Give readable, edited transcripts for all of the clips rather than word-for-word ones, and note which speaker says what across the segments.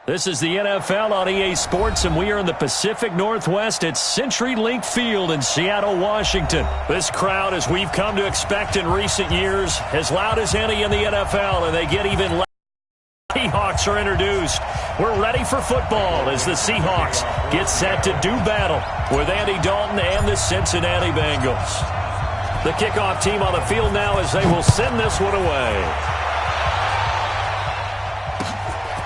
Speaker 1: This is the NFL on EA Sports, and we are in the Pacific Northwest at CenturyLink Field in Seattle, Washington. This crowd, as we've come to expect in recent years, as loud as any in the NFL, and they get even louder. Seahawks are introduced. We're ready for football as the Seahawks get set to do battle with Andy Dalton and the Cincinnati Bengals. The kickoff team on the field now as they will send this one away.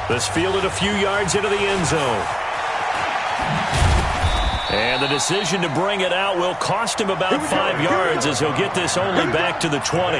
Speaker 1: This fielded a few yards into the end zone. And the decision to bring it out will cost him about 5 yards as he'll get this only back to the 20.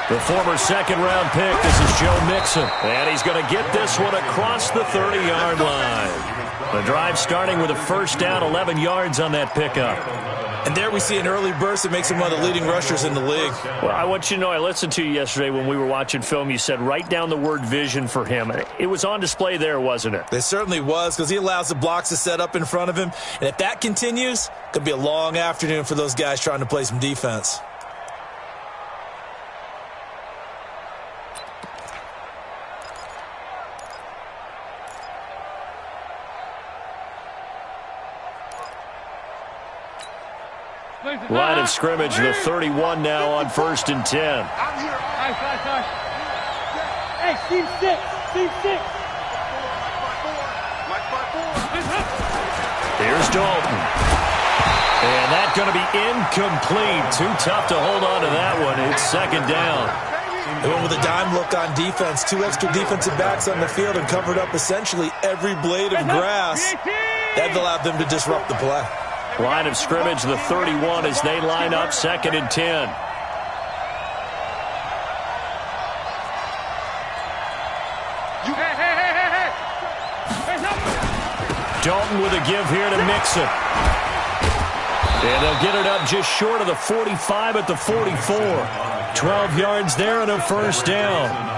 Speaker 1: The former second-round pick, this is Joe Mixon. And he's going to get this one across the 30-yard line. The drive starting with a first down, 11 yards on that pickup.
Speaker 2: And there we see an early burst that makes him one of the leading rushers in the league.
Speaker 1: Well, I want you to know, I listened to you yesterday when we were watching film. You said write down the word vision for him. It was on display there, wasn't it?
Speaker 2: It certainly was, because he allows the blocks to set up in front of him. And if that continues, it could be a long afternoon for those guys trying to play some defense.
Speaker 1: Line of scrimmage, the 31 now on 1st and 10.
Speaker 3: Hey, Steve 6.
Speaker 1: Here's Dalton. And that's going to be incomplete. Too tough to hold on to that one. It's second down.
Speaker 2: They went with a dime look on defense. 2 extra defensive backs on the field and covered up essentially every blade of grass. That allowed them to disrupt the play.
Speaker 1: Line of scrimmage, the 31 as they line up 2nd and 10. Dalton with a give here to Mixon. And they'll get it up just short of the 45 at the 44. 12 yards there and a first down.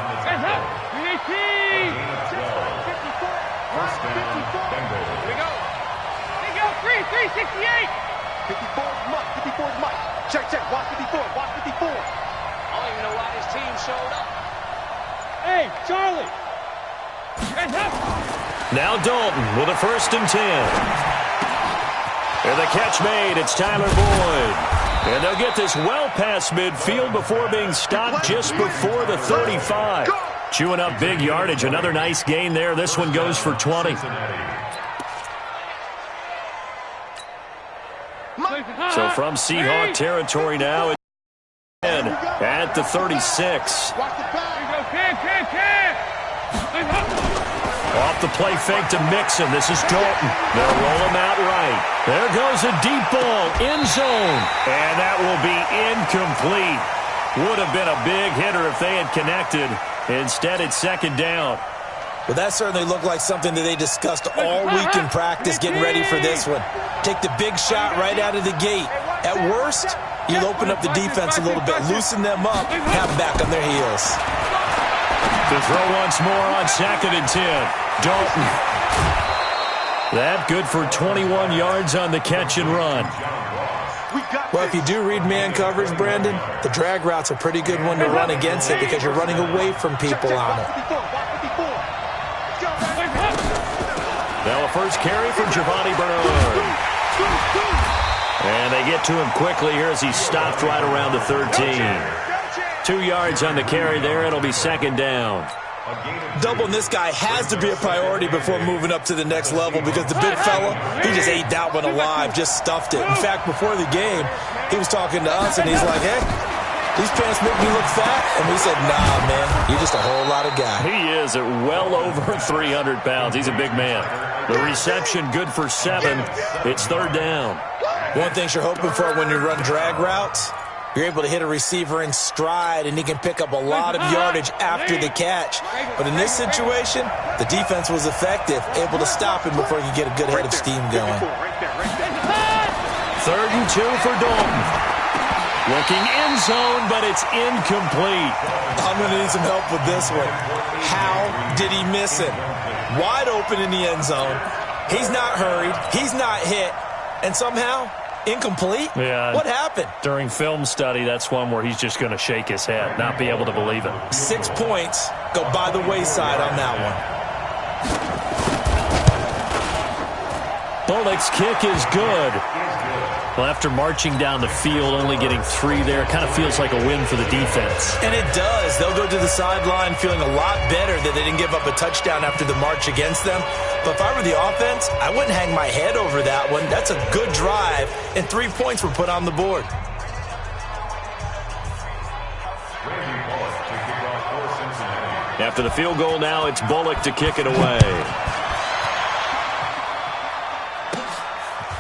Speaker 3: Check. Watch 54. I don't even know why this team showed up. Hey, Charlie.
Speaker 1: Now Dalton with a 1st and 10. And the catch made. It's Tyler Boyd. And they'll get this well past midfield before being stopped just before the 35. Chewing up big yardage. Another nice gain there. This one goes for 20. So from Seahawk territory now, it's at the 36. Off the play fake to Mixon. This is Dalton. They'll roll him out right. There goes a deep ball, end zone. And that will be incomplete. Would have been a big hitter if they had connected. Instead, it's second down.
Speaker 2: Well, that certainly looked like something that they discussed all week in practice, getting ready for this one. Take the big shot right out of the gate. At worst, you'll open up the defense a little bit, loosen them up, have them back on their heels.
Speaker 1: To throw once more on 2nd and 10. Dalton. That good for 21 yards on the catch and run.
Speaker 2: Well, if you do read man coverage, Brandon, the drag route's a pretty good one to run against it because you're running away from people on it.
Speaker 1: Now a first carry from Giovanni Bernard. And they get to him quickly here as he stopped right around the 13. 2 yards on the carry there. It'll be second down.
Speaker 2: Doubling this guy has to be a priority before moving up to the next level because the big fella, he just ate that one alive, just stuffed it. In fact, before the game, he was talking to us, and he's like, hey, these pants make me look fat. And we said, nah, man, you're just a whole lot of guy.
Speaker 1: He is at well over 300 pounds. He's a big man. The reception good for 7. It's third down.
Speaker 2: One thing you're hoping for when you run drag routes, you're able to hit a receiver in stride, and he can pick up a lot of yardage after the catch. But in this situation, the defense was effective, able to stop him before he could get a good head of steam going.
Speaker 1: 3rd and 2 for Dalton. Looking end zone, but it's incomplete.
Speaker 2: I'm going to need some help with this one. How did he miss it? wide open in the end zone. He's not hurried. He's not hit. And somehow, incomplete?
Speaker 1: Yeah.
Speaker 2: What happened?
Speaker 1: During film study, that's one where he's just going to shake his head, not be able to believe it.
Speaker 2: 6 points go by the wayside on that one.
Speaker 1: Bullock's kick is good. Well, after marching down the field, only getting 3 there, it kind of feels like a win for the defense.
Speaker 2: And it does. They'll go to the sideline feeling a lot better that they didn't give up a touchdown after the march against them. But if I were the offense, I wouldn't hang my head over that one. That's a good drive, and 3 points were put on the board.
Speaker 1: After the field goal now, it's Bullock to kick it away.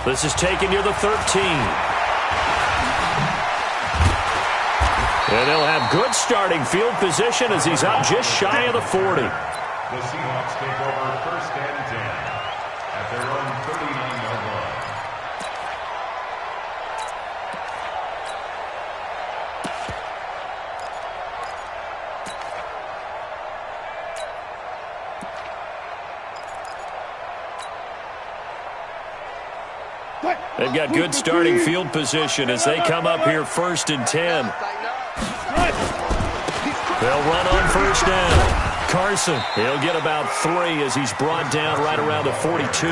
Speaker 1: This is taken near the 13. And they'll have good starting field position as he's up just shy of the 40.
Speaker 4: The Seahawks take over 1st and 10 at their own 39-yard line.
Speaker 1: They've got good starting field position as they come up here 1st and 10. They'll run on 1st down. Carson, he'll get about 3 as he's brought down right around the 42.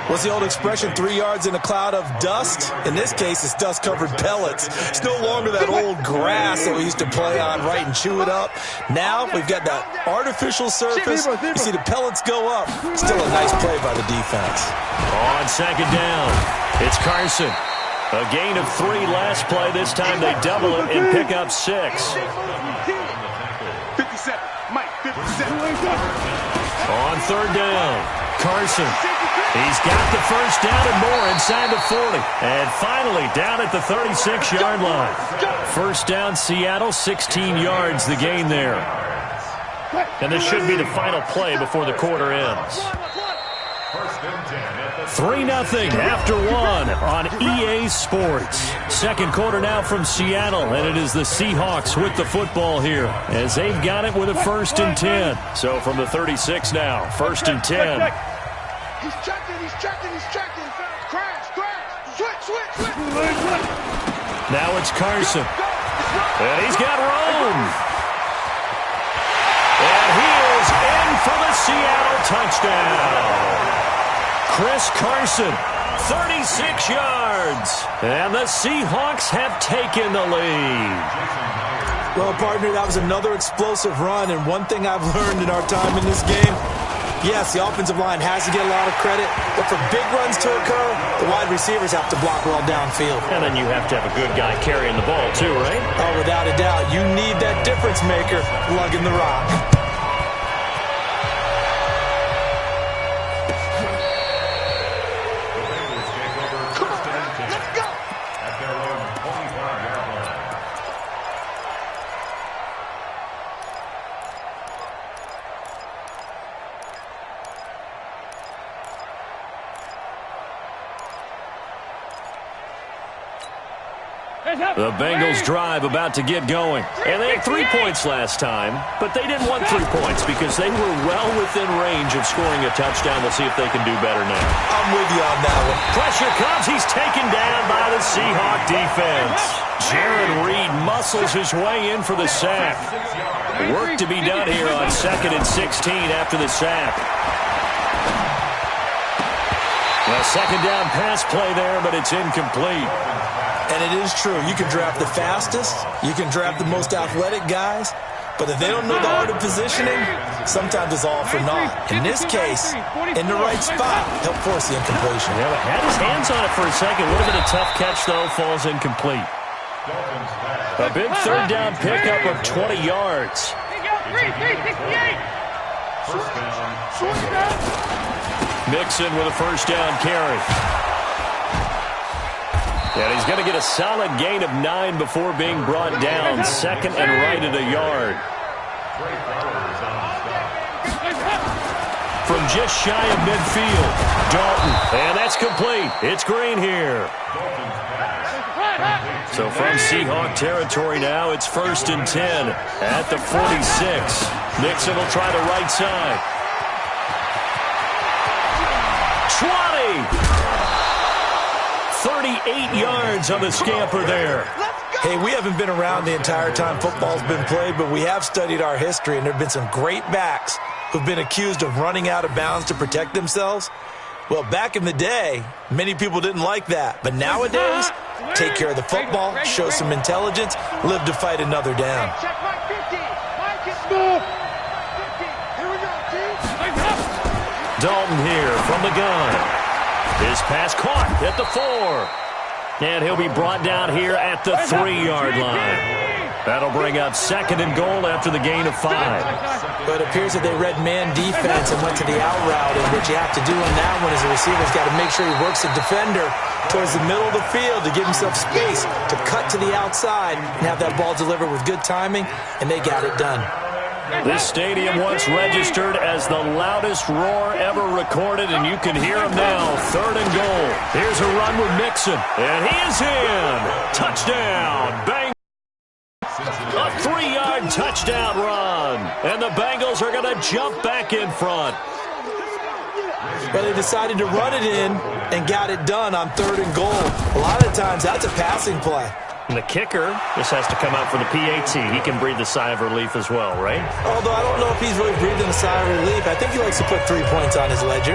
Speaker 2: What's the old expression, 3 yards in a cloud of dust? In this case, it's dust-covered pellets. It's no longer that old grass that we used to play on, right, and chew it up. Now we've got that artificial surface. You see the pellets go up. Still a nice play by the defense.
Speaker 1: On 2nd down, it's Carson. A gain of 3 last play. This time they double it and pick up 6.
Speaker 3: 57. Mike, 57.
Speaker 1: On 3rd down, Carson. He's got the 1st down and more inside the 40. And finally down at the 36-yard line. 1st down, Seattle, 16 yards the gain there. And this should be the final play before the quarter ends. 3-0 after 1 on EA Sports. 2nd quarter now from Seattle, and it is the Seahawks with the football here as they've got it with a 1st and 10. So from the 36 now, 1st and 10.
Speaker 3: He's checking. Crash. Switch.
Speaker 1: Now it's Carson. And he's got Rome. And he is in for the Seattle touchdown. Chris Carson, 36 yards. And the Seahawks have taken the lead.
Speaker 2: Well, partner, that was another explosive run, and one thing I've learned in our time in this game, yes, the offensive line has to get a lot of credit, but for big runs to occur, the wide receivers have to block well downfield.
Speaker 1: And then you have to have a good guy carrying the ball too, right?
Speaker 2: Oh, without a doubt. You need that difference maker lugging the rock.
Speaker 1: The Bengals drive about to get going. And they had 3 points last time, but they didn't want 3 points because they were well within range of scoring a touchdown. We'll see if they can do better now.
Speaker 2: I'm with you on that one.
Speaker 1: Pressure comes. He's taken down by the Seahawk defense. Jared Reed muscles his way in for the sack. Work to be done here on 2nd and 16 after the sack. A 2nd down pass play there, but it's incomplete.
Speaker 2: And it is true. You can draft the fastest. You can draft the most athletic guys. But if they don't know the art of positioning, sometimes it's all for naught. In this case, in the right spot, he'll force the incompletion.
Speaker 1: Yeah, had his hands on it for a second. Would have been a tough catch, though. Falls incomplete. A big 3rd down pickup of 20 yards. Mixon with a 1st down carry. And he's going to get a solid gain of 9 before being brought down. 2nd and right at a yard. From just shy of midfield, Dalton. And that's complete. It's Green here. So from Seahawk territory now, it's 1st and 10 at the 46. Nixon will try the right side. 20! 38 yards on the scamper there.
Speaker 2: Hey, we haven't been around the entire time football's been played, but we have studied our history, and there have been some great backs who've been accused of running out of bounds to protect themselves. Well, back in the day, many people didn't like that. But nowadays, take care of the football, show some intelligence, live to fight another down.
Speaker 1: Dalton here from the gun. His pass caught at the 4. And he'll be brought down here at the 3-yard line. That'll bring up 2nd and goal after the gain of 5.
Speaker 2: But it appears that they read man defense and went to the out route, and what you have to do on that one is the receiver's got to make sure he works the defender towards the middle of the field to give himself space to cut to the outside and have that ball delivered with good timing, and they got it done.
Speaker 1: This stadium once registered as the loudest roar ever recorded, and you can hear him now. 3rd and goal. Here's a run with Mixon, and he is in. Touchdown. Bang. A 3-yard touchdown run, and the Bengals are going to jump back in front.
Speaker 2: But they decided to run it in and got it done on 3rd and goal. A lot of times that's a passing play.
Speaker 1: And the kicker just has to come out for the PAT. He can breathe a sigh of relief as well, right?
Speaker 2: Although I don't know if he's really breathing a sigh of relief. I think he likes to put 3 points on his ledger.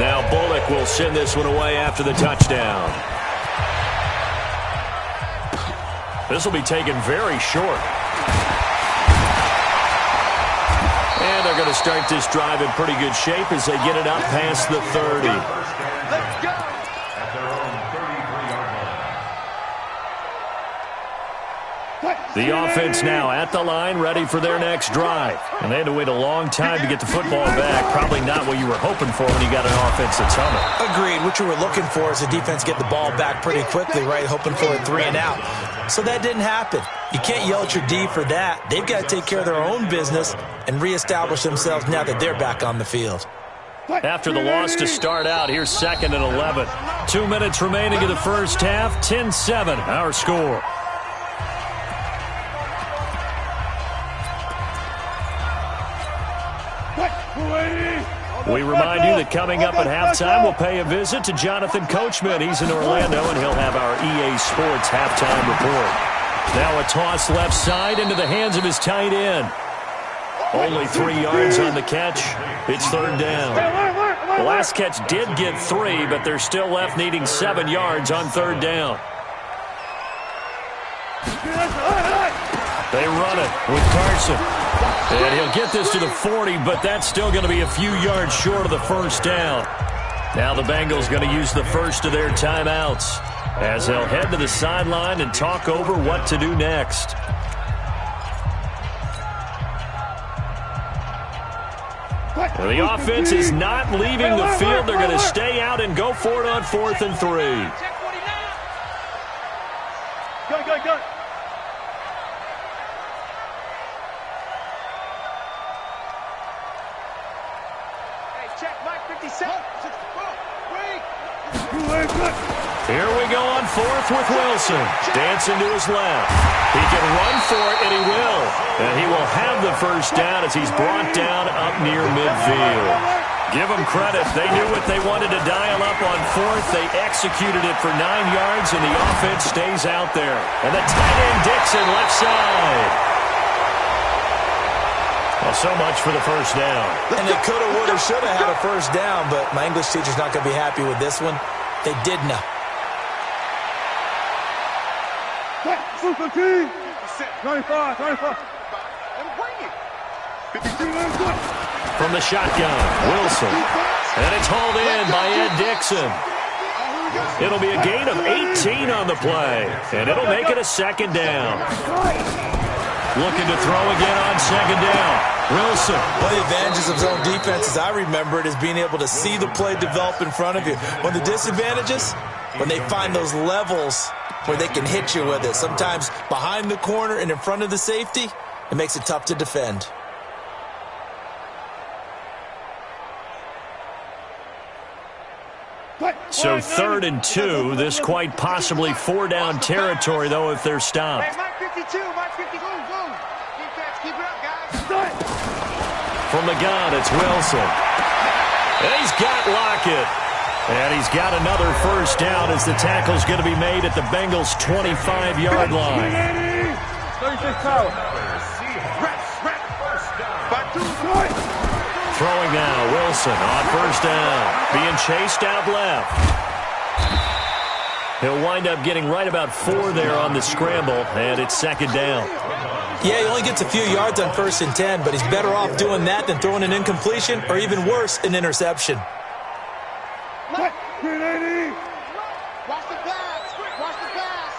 Speaker 1: Now Bullock will send this one away after the touchdown. This will be taken very short. And they're going to start this drive in pretty good shape as they get it up past the 30.
Speaker 3: Let's go.
Speaker 4: At their own 33-yard line.
Speaker 1: The offense now at the line, ready for their next drive. And they had to wait a long time to get the football back. Probably not what you were hoping for when you got an offense that's humming.
Speaker 2: Agreed. What you were looking for is the defense get the ball back pretty quickly, right? Hoping for a 3 and out. So that didn't happen. You can't yell at your D for that. They've got to take care of their own business and reestablish themselves now that they're back on the field.
Speaker 1: After the loss to start out, here's 2nd and 11. 2 minutes remaining in the first half. 10-7, our score. We remind you that coming up at halftime, we'll pay a visit to Jonathan Coachman. He's in Orlando, and he'll have our EA Sports halftime report. Now a toss left side into the hands of his tight end. Only 3 yards on the catch. It's 3rd down. The last catch did get 3, but they're still left needing 7 yards on 3rd down. They run it with Carson. And he'll get this to the 40, but that's still going to be a few yards short of the first down. Now the Bengals going to use the first of their timeouts as they'll head to the sideline and talk over what to do next. Well, the offense is not leaving the field. They're going to stay out and go for it on 4th and 3.
Speaker 3: Go.
Speaker 1: Here we go on 4th with Wilson. Dancing to his left. He can run for it, and he will. And he will have the first down as he's brought down up near midfield. Give them credit. They knew what they wanted to dial up on 4th. They executed it for 9 yards, and the offense stays out there. And the tight end Dixon left side. Well, so much for the first down.
Speaker 2: And they could have, would have, should have had a first down, but my English teacher's not going to be happy with this one. They did not.
Speaker 3: 25.
Speaker 1: From the shotgun, Wilson. And it's hauled in by Ed Dixon. It'll be a gain of 18 on the play, and it'll make it a 2nd down. Looking to throw again on 2nd down. Wilson.
Speaker 2: One of the advantages of zone defense, as I remember it, is being able to see the play develop in front of you. One of the disadvantages, when they find those levels where they can hit you with it. Sometimes behind the corner and in front of the safety, it makes it tough to defend.
Speaker 1: So 3rd and 2. This quite possibly 4-down territory, though, if they're stopped.
Speaker 3: Hey, Mike 52, Mike 52. Go. Defense, keep it up, guys.
Speaker 1: From the gun, it's Wilson. And he's got Lockett. And he's got another first down as the tackle's going to be made at the Bengals' 25-yard line.
Speaker 3: 36 power.
Speaker 1: Throwing now, Wilson on first down. Being chased out left. He'll wind up getting right about 4 there on the scramble, and it's 2nd down.
Speaker 2: Yeah, he only gets a few yards on 1st and 10, but he's better off doing that than throwing an incompletion or even worse, an interception.
Speaker 3: Watch the pass. Watch the pass.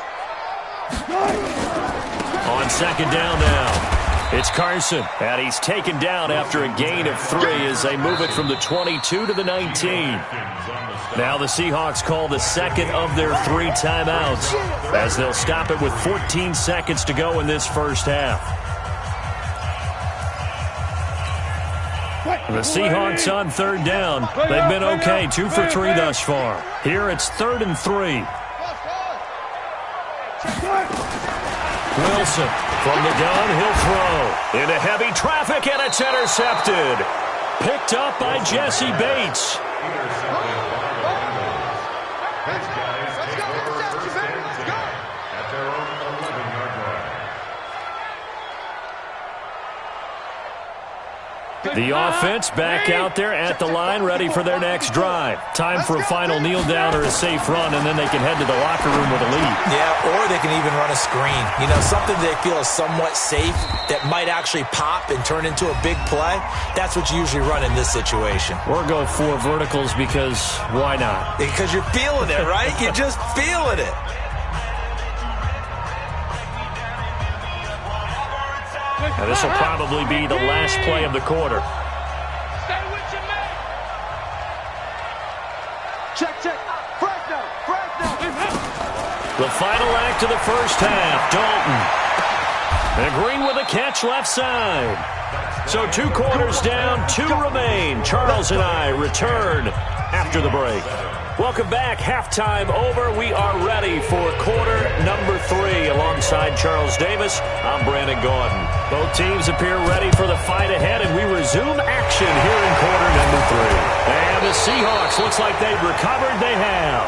Speaker 1: On 2nd down now. It's Carson, and he's taken down after a gain of 3 as they move it from the 22 to the 19. Now the Seahawks call the 2nd of their 3 timeouts as they'll stop it with 14 seconds to go in this first half. The Seahawks on 3rd down. They've been okay, 2 for 3 thus far. Here it's 3rd and 3. Wilson from the gun, he'll throw into heavy traffic, and it's intercepted. Picked up by Jesse Bates. The offense back out there at the line, ready for their next drive. Time for a final kneel down or a safe run, and then they can head to the locker room with a lead.
Speaker 2: Yeah, or they can even run a screen. You know, something they feel is somewhat safe that might actually pop and turn into a big play. That's what you usually run in this situation.
Speaker 1: Or go 4 verticals because why not?
Speaker 2: Because you're feeling it, right? You're just feeling it.
Speaker 1: Now, this will probably be the last play of the quarter.
Speaker 3: Stay with your man. Check. Fresno.
Speaker 1: The final act of the first half, Dalton. And Green with a catch left side. So 2 quarters down, 2 remain. Charles and I return after the break. Welcome back. Halftime over. We are ready for quarter number 3. Alongside Charles Davis, I'm Brandon Gaudin. Both teams appear ready for the fight ahead, and we resume action here in quarter number 3. And the Seahawks, looks like they've recovered. They have.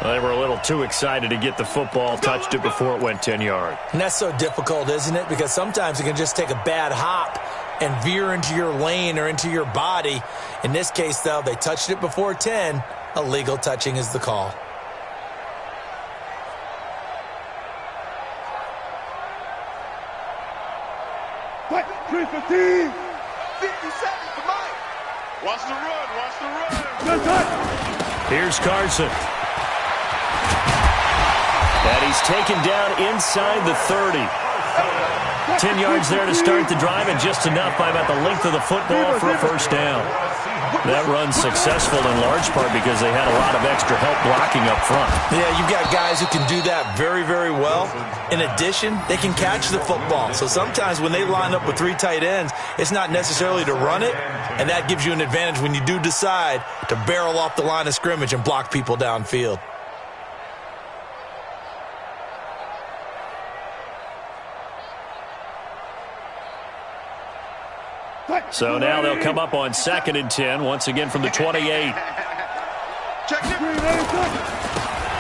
Speaker 1: They were a little too excited to get the football, touched it before it went 10 yards.
Speaker 2: And that's so difficult, isn't it? Because sometimes it can just take a bad hop and veer into your lane or into your body. In this case, though, they touched it before 10. Illegal touching is the call.
Speaker 3: What? 315. 50 seconds to Mike. Watch the run.
Speaker 1: Here's Carson. And he's taken down inside the 30. 10 yards there to start the drive, and just enough by about the length of the football for a first down. That run's successful in large part because they had a lot of extra help blocking up front.
Speaker 2: Yeah, you've got guys who can do that very, very well. In addition, they can catch the football. So sometimes when they line up with 3 tight ends, it's not necessarily to run it, and that gives you an advantage when you do decide to barrel off the line of scrimmage and block people downfield.
Speaker 1: So now they'll come up on 2nd and 10, once again from the 28.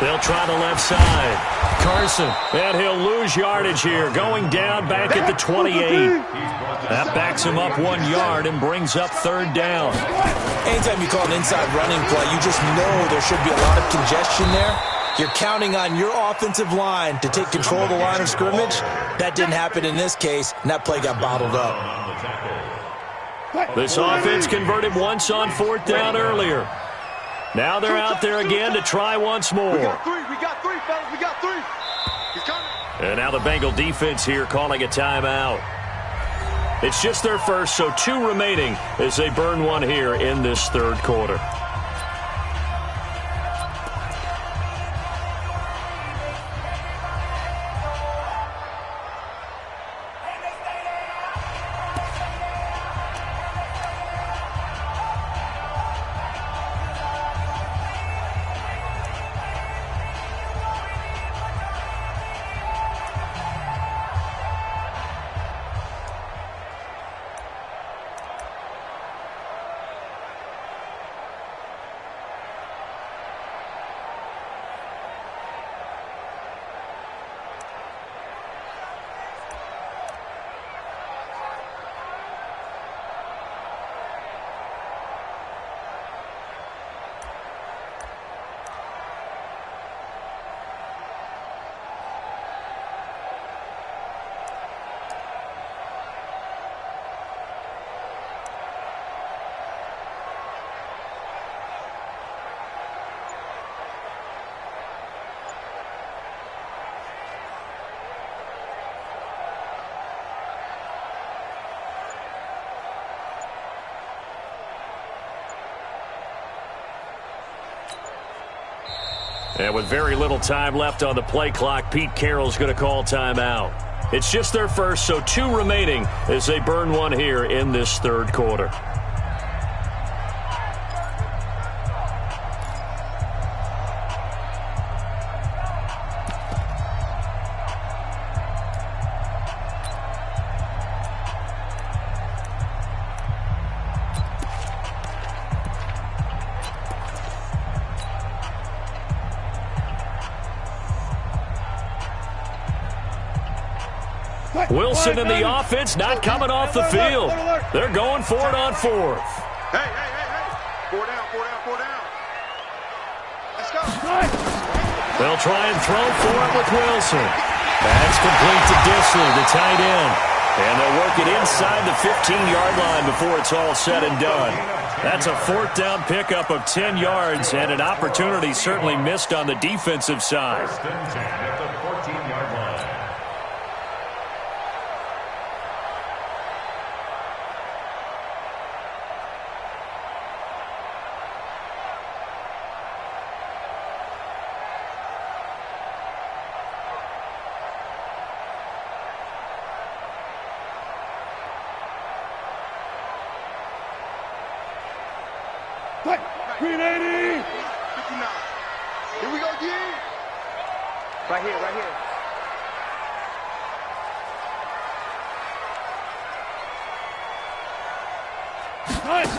Speaker 1: They'll try the left side. Carson, and he'll lose yardage here, going down back at the 28. That backs him up 1 yard and brings up 3rd down.
Speaker 2: Anytime you call an inside running play, you just know there should be a lot of congestion there. You're counting on your offensive line to take control of the line of scrimmage. That didn't happen in this case, and that play got bottled up.
Speaker 1: This offense converted once on 4th down earlier. Now they're out there again to try once more.
Speaker 3: We got 3, fellas. We got 3. He's coming.
Speaker 1: And now the Bengal defense here calling a timeout. It's just their first, so 2 remaining as they burn one here in this 3rd quarter. And with very little time left on the play clock, Pete Carroll's going to call timeout. It's just their first, so 2 remaining as they burn one here in this third quarter. Wilson in the offense, not coming off the field. They're going for it on 4th.
Speaker 5: Hey. 4 down. Let's go.
Speaker 1: They'll try and throw for it with Wilson. That's complete to Disley, the tight end. And they'll work it inside the 15-yard line before it's all said and done. That's a 4th down pickup of 10 yards and an opportunity certainly missed on the defensive side.
Speaker 4: First and 10 at the 14-yard line.
Speaker 5: Green 80. 59. Here we go, G. Right here.
Speaker 1: Nice.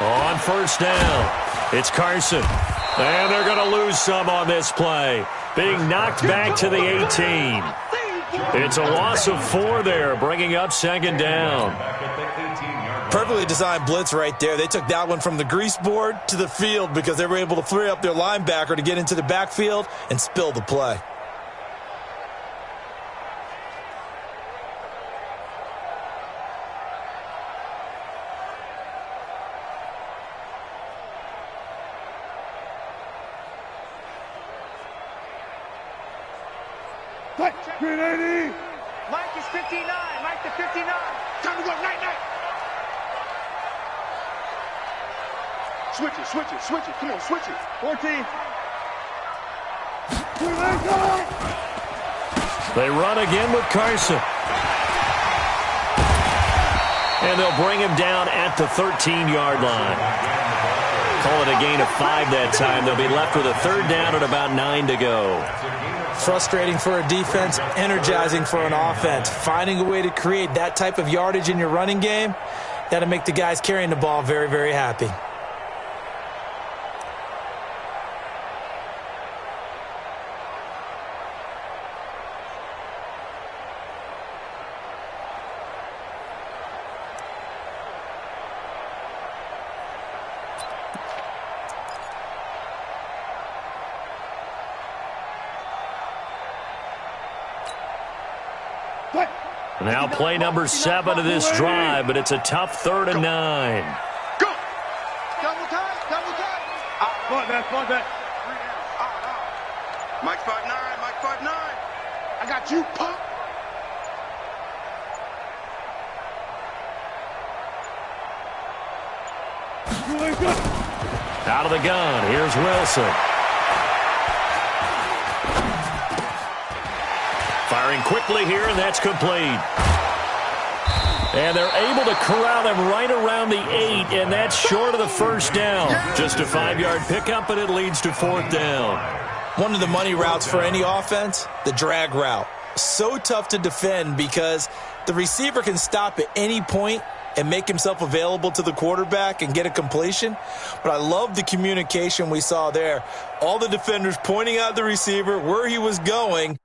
Speaker 1: On first down, it's Carson. And they're going to lose some on this play. Being knocked back to the 18. It's a loss of 4 there, bringing up 2nd down.
Speaker 2: Perfectly designed blitz right there. They took that one from the grease board to the field because they were able to free up their linebacker to get into the backfield and spill the play.
Speaker 5: Green 80. Mike is 59. Mike to 59. Time to go. Night. Switch it. Come on, switch it. 14.
Speaker 1: They run again with Carson. And they'll bring him down at the 13-yard line. Call it a gain of 5 that time. They'll be left with a 3rd down and about 9 to go.
Speaker 2: Frustrating for a defense, energizing for an offense. Finding a way to create that type of yardage in your running game, that'll make the guys carrying the ball very, very happy.
Speaker 1: Now play number 7 of this drive, but it's a tough 3rd and 9.
Speaker 5: Go! Double time! Fuck that. Mike 5'9", I got you, punk!
Speaker 1: Out of the gun, here's Wilson. Firing quickly here, and that's complete. And they're able to corral him right around the 8, and that's short of the 1st down. Just a 5-yard pickup, but it leads to 4th down.
Speaker 2: One of the money routes for any offense, the drag route. So tough to defend because the receiver can stop at any point and make himself available to the quarterback and get a completion. But I love the communication we saw there. All the defenders pointing out the receiver, where he was going.